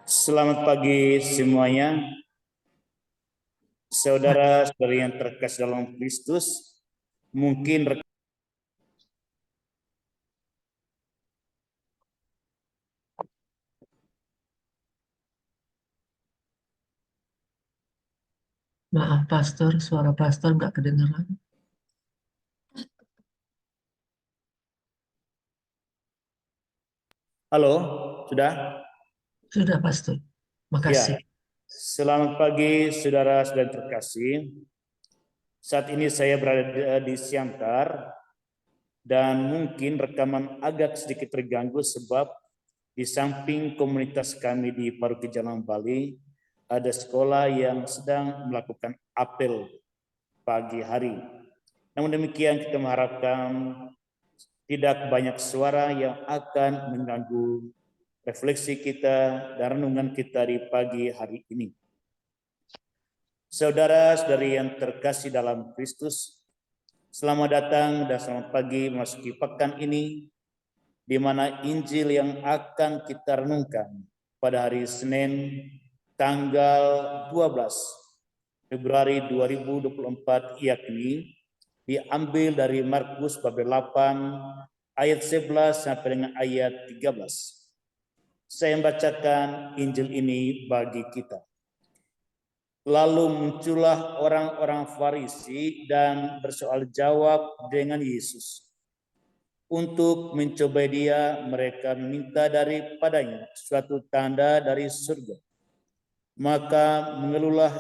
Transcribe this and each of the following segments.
Selamat pagi semuanya, saudara-saudari yang terkasih dalam Kristus. Mungkin Maaf, Pastor, suara Pastor nggak kedengeran. halo, sudah? Sudah, Pastor. Makasih. Ya, selamat pagi saudara-saudari terkasih. Saat ini saya berada di Siantar dan mungkin rekaman agak sedikit terganggu sebab di samping komunitas kami di Paroki Jalan Bali, ada sekolah yang sedang melakukan apel pagi hari. Namun demikian kita mengharapkan tidak banyak suara yang akan mengganggu refleksi kita dan renungan kita di pagi hari ini. Saudara-saudari yang terkasih dalam Kristus, selamat datang dan selamat pagi memasuki pekan ini, di mana Injil yang akan kita renungkan pada hari Senin tanggal 12 Februari 2024 yakni diambil dari Markus bab 8 ayat 11 sampai dengan ayat 13. Saya membacakan Injil ini bagi kita. Lalu muncullah orang-orang Farisi dan bersoal jawab dengan Yesus. Untuk mencobai dia, mereka meminta daripadanya suatu tanda dari surga. Maka mengeluhlah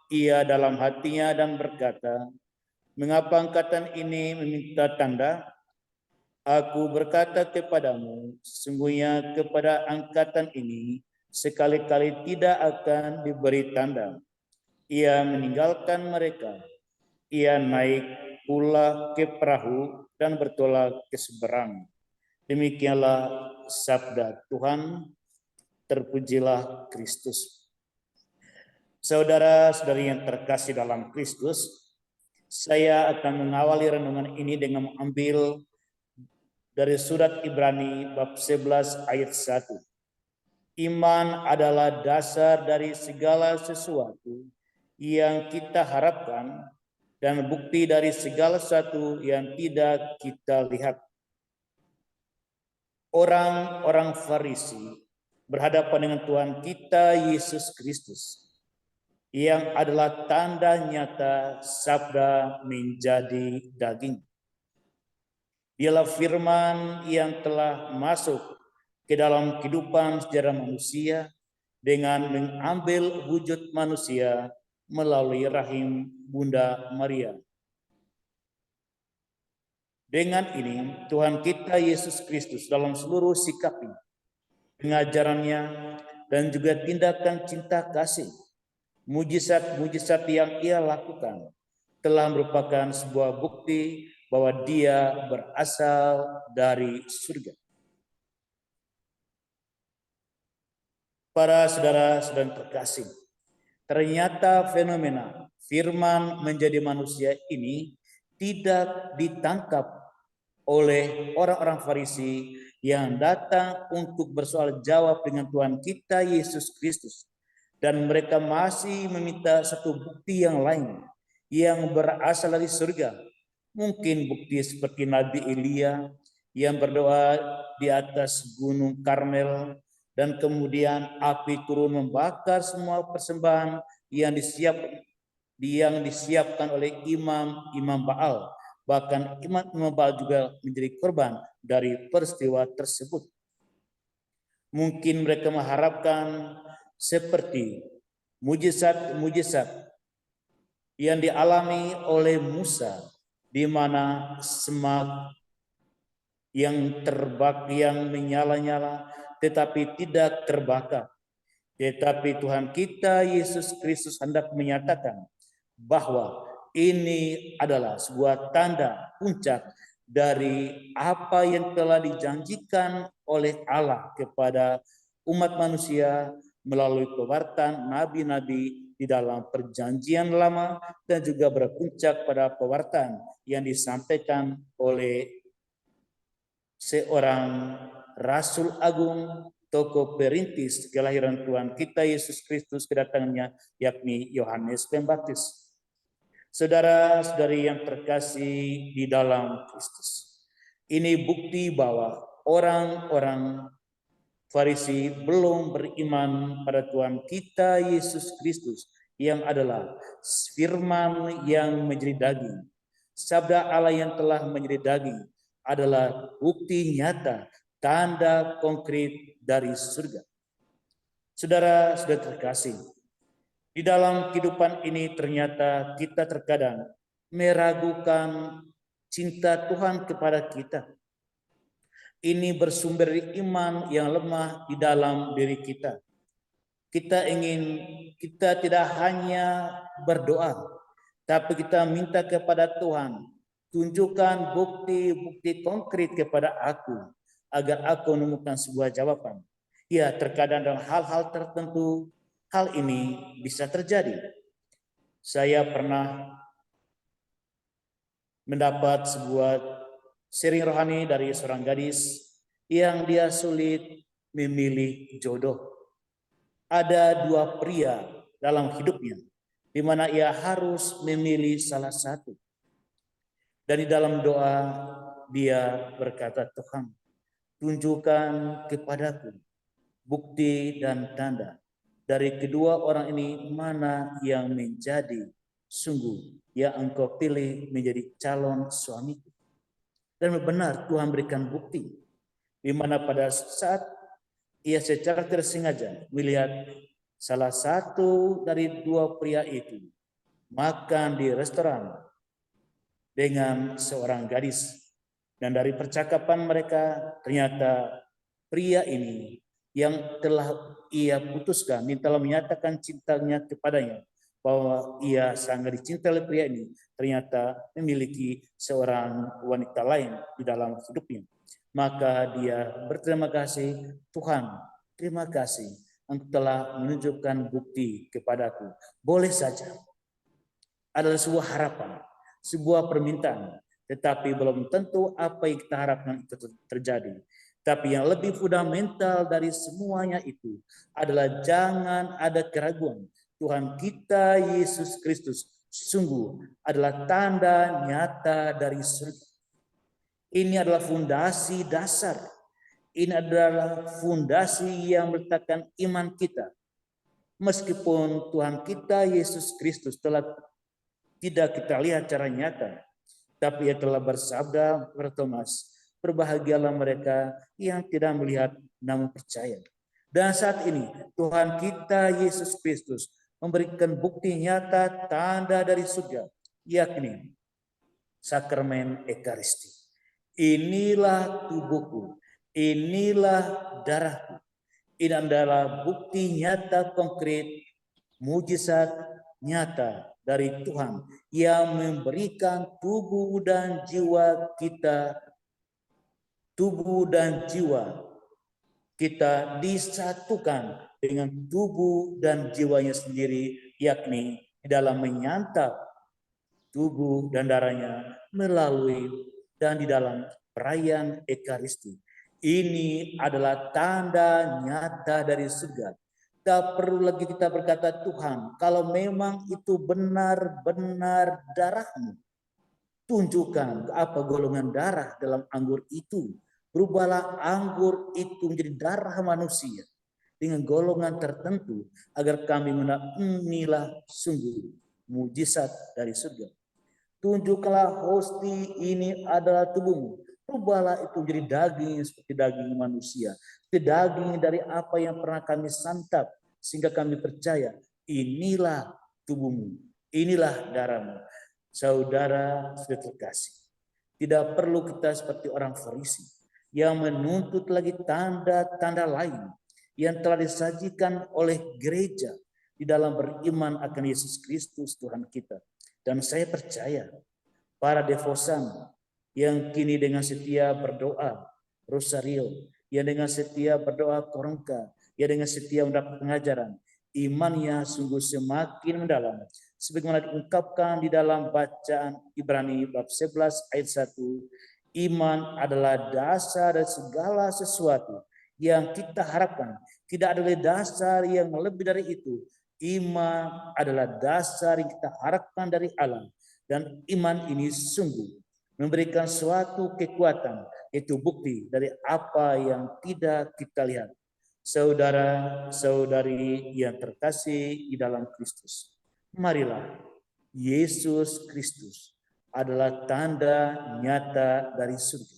ia dalam hatinya dan berkata, "Mengapa angkatan ini meminta tanda? Aku berkata kepadamu, sesungguhnya kepada angkatan ini sekali-kali tidak akan diberi tanda." Ia meninggalkan mereka. Ia naik pula ke perahu dan bertolak ke seberang. Demikianlah sabda Tuhan. Terpujilah Kristus. Saudara-saudari yang terkasih dalam Kristus, saya akan mengawali renungan ini dengan mengambil dari surat Ibrani bab 11 ayat 1. Iman adalah dasar dari segala sesuatu yang kita harapkan dan bukti dari segala sesuatu yang tidak kita lihat. Orang-orang Farisi berhadapan dengan Tuhan kita Yesus Kristus yang adalah tanda nyata sabda menjadi daging. Dialah firman yang telah masuk ke dalam kehidupan sejarah manusia dengan mengambil wujud manusia melalui rahim Bunda Maria. Dengan ini, Tuhan kita Yesus Kristus dalam seluruh sikapnya, pengajarannya, dan juga tindakan cinta kasih, mujizat-mujizat yang ia lakukan, telah merupakan sebuah bukti bahwa dia berasal dari surga. Para saudara-saudara terkasih, ternyata fenomena firman menjadi manusia ini tidak ditangkap oleh orang-orang Farisi yang datang untuk bersoal jawab dengan Tuhan kita Yesus Kristus. Dan mereka masih meminta satu bukti yang lain yang berasal dari surga. Mungkin bukti seperti Nabi Elia yang berdoa di atas gunung Karmel dan kemudian api turun membakar semua persembahan yang disiapkan oleh imam Baal. Bahkan imam Baal juga menjadi korban dari peristiwa tersebut. Mungkin mereka mengharapkan seperti mujizat-mujizat yang dialami oleh Musa, di mana semak yang menyala-nyala tetapi tidak terbakar. Tetapi Tuhan kita Yesus Kristus hendak menyatakan bahwa ini adalah sebuah tanda puncak dari apa yang telah dijanjikan oleh Allah kepada umat manusia melalui pewartaan nabi-nabi di dalam perjanjian lama dan juga berpuncak pada pewartaan yang disampaikan oleh seorang Rasul Agung tokoh perintis kelahiran Tuhan kita Yesus Kristus kedatangannya, yakni Yohanes Pembaptis. Saudara-saudari yang terkasih di dalam Kristus, ini bukti bahwa orang-orang Farisi belum beriman pada Tuhan kita Yesus Kristus yang adalah firman yang menjadi daging. Sabda Allah yang telah menjadi daging adalah bukti nyata, tanda konkret dari surga. Saudara-saudara terkasih, di dalam kehidupan ini ternyata kita terkadang meragukan cinta Tuhan kepada kita. Ini bersumber dari iman yang lemah di dalam diri kita. Kita tidak hanya berdoa, tapi kita minta kepada Tuhan, tunjukkan bukti-bukti konkret kepada aku, agar aku menemukan sebuah jawaban. Ya, terkadang dalam hal-hal tertentu, hal ini bisa terjadi. Saya pernah mendapat sebuah sharing rohani dari seorang gadis yang dia sulit memilih jodoh. Ada dua pria dalam hidupnya, di mana ia harus memilih salah satu. Dan di dalam doa dia berkata, Tuhan, tunjukkan kepadaku bukti dan tanda dari kedua orang ini mana yang menjadi sungguh yang engkau pilih menjadi calon suamiku. Dan benar Tuhan berikan bukti, di mana pada saat ia secara tersengaja melihat salah satu dari dua pria itu makan di restoran dengan seorang gadis. Dan dari percakapan mereka ternyata pria ini yang telah ia putuskan, ini telah menyatakan cintanya kepadanya, bahwa ia sangat dicintai oleh pria ini, ternyata memiliki seorang wanita lain di dalam hidupnya. Maka dia berterima kasih, Tuhan, terima kasih engkau telah menunjukkan bukti kepadaku. Boleh saja adalah sebuah harapan, sebuah permintaan, tetapi belum tentu apa yang kita harapkan itu terjadi. Tapi yang lebih fundamental dari semuanya itu adalah jangan ada keraguan. Tuhan kita Yesus Kristus sungguh adalah tanda nyata dari surga. Ini adalah fondasi dasar. Ini adalah fondasi yang meletakkan iman kita. Meskipun Tuhan kita Yesus Kristus telah tidak kita lihat secara nyata, tapi ia telah bersabda kepada Thomas, berbahagialah mereka yang tidak melihat namun percaya. Dan saat ini Tuhan kita Yesus Kristus memberikan bukti nyata tanda dari surga, yakni sakramen Ekaristi. Inilah tubuhku, inilah darahku. Ini adalah bukti nyata konkret, mujizat nyata dari Tuhan yang memberikan tubuh dan jiwa kita, disatukan dengan tubuh dan jiwanya sendiri, yakni di dalam menyantap tubuh dan darahnya melalui dan di dalam perayaan Ekaristi. Ini adalah tanda nyata dari surga. Tak perlu lagi kita berkata, Tuhan, kalau memang itu benar-benar darahmu, tunjukkan apa golongan darah dalam anggur itu. Berubahlah anggur itu menjadi darah manusia dengan golongan tertentu, agar kami inilah sungguh mujizat dari surga. Tunjuklah hosti ini adalah tubuhmu. Rubahlah itu menjadi daging seperti daging manusia. Seperti daging dari apa yang pernah kami santap. Sehingga kami percaya inilah tubuhmu. Inilah darahmu. Saudara sudah terkasih. Tidak perlu kita seperti orang Farisi yang menuntut lagi tanda-tanda lain yang telah disajikan oleh gereja di dalam beriman akan Yesus Kristus Tuhan kita. Dan saya percaya para devosan yang kini dengan setia berdoa rosario, yang dengan setia berdoa koronka, yang dengan setia mendapat pengajaran, imannya sungguh semakin mendalam. Sebagaimana diungkapkan di dalam bacaan Ibrani bab 11 ayat 1, iman adalah dasar dari segala sesuatu yang kita harapkan. Tidak ada dasar yang lebih dari itu. Iman adalah dasar yang kita harapkan dari Allah. Dan iman ini sungguh memberikan suatu kekuatan, itu bukti dari apa yang tidak kita lihat. Saudara-saudari yang terkasih di dalam Kristus, marilah Yesus Kristus adalah tanda nyata dari surga.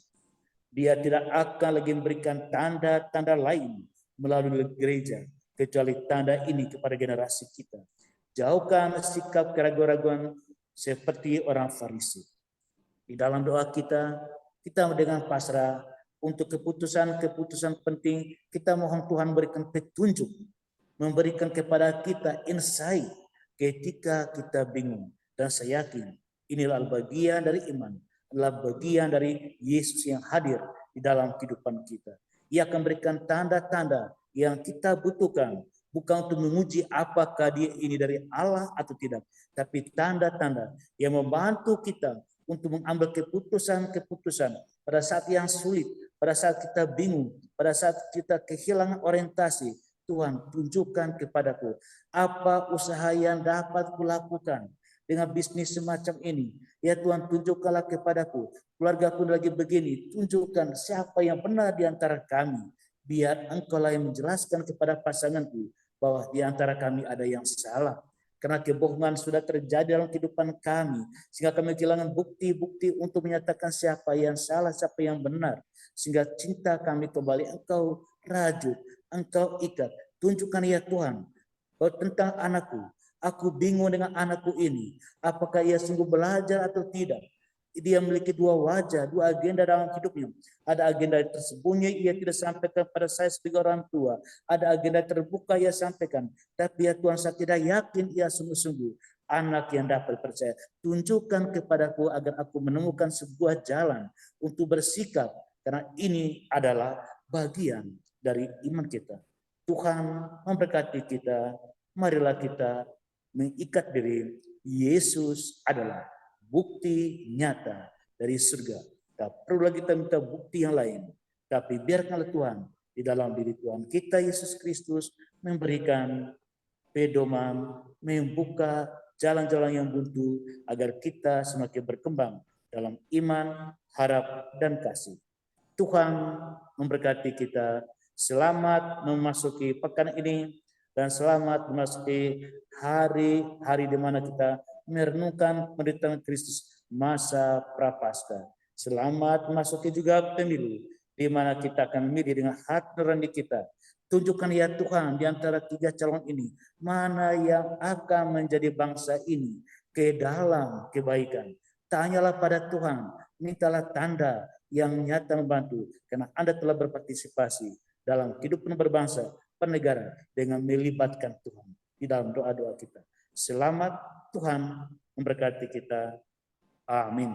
Dia tidak akan lagi memberikan tanda-tanda lain melalui gereja, kecuali tanda ini kepada generasi kita. Jauhkan sikap keraguan-raguan seperti orang Farisi. Di dalam doa kita dengan pasrah untuk keputusan-keputusan penting, kita mohon Tuhan berikan petunjuk, memberikan kepada kita insight ketika kita bingung. Dan saya yakin inilah bagian dari iman, adalah bagian dari Yesus yang hadir di dalam kehidupan kita. Ia akan berikan tanda-tanda yang kita butuhkan, bukan untuk menguji apakah dia ini dari Allah atau tidak, tapi tanda-tanda yang membantu kita untuk mengambil keputusan-keputusan pada saat yang sulit, pada saat kita bingung, pada saat kita kehilangan orientasi. Tuhan, tunjukkan kepadaku apa usaha yang dapat kulakukan dengan bisnis semacam ini. Ya Tuhan, tunjukkanlah kepadaku, keluargaku lagi begini, tunjukkan siapa yang benar di antara kami. Biar Engkaulah yang menjelaskan kepada pasanganku bahwa di antara kami ada yang salah. Karena kebohongan sudah terjadi dalam kehidupan kami, sehingga kami kehilangan bukti-bukti untuk menyatakan siapa yang salah, siapa yang benar. Sehingga cinta kami kembali Engkau rajut, Engkau ikat. Tunjukkan ya Tuhan, bahwa tentang anakku, aku bingung dengan anakku ini. Apakah ia sungguh belajar atau tidak? Dia memiliki dua wajah, dua agenda dalam hidupnya. Ada agenda tersembunyi, ia tidak sampaikan pada saya sebagai orang tua. Ada agenda terbuka, ia sampaikan. Tapi ya Tuhan, saya tidak yakin ia sungguh-sungguh anak yang dapat percaya. Tunjukkan kepadaku agar aku menemukan sebuah jalan untuk bersikap. Karena ini adalah bagian dari iman kita. Tuhan memberkati kita. Marilah kita mengikat diri. Yesus adalah bukti nyata dari surga. Tak perlu lagi kita minta bukti yang lain. Tapi biarkanlah Tuhan di dalam diri Tuhan kita Yesus Kristus memberikan pedoman, membuka jalan-jalan yang buntu agar kita semakin berkembang dalam iman, harap, dan kasih. Tuhan memberkati kita. Selamat memasuki pekan ini dan selamat memasuki hari-hari di mana kita merenungkan penderitaan Kristus masa prapaskah. Selamat memasuki juga pemilu di mana kita akan memilih dengan hati nurani kita. Tunjukkan ya Tuhan di antara tiga calon ini mana yang akan menjadi bangsa ini ke dalam kebaikan. Tanyalah pada Tuhan, mintalah tanda yang nyata membantu karena Anda telah berpartisipasi dalam kehidupan berbangsa, bernegara dengan melibatkan Tuhan di dalam doa-doa kita. Selamat, Tuhan memberkati kita. Amin.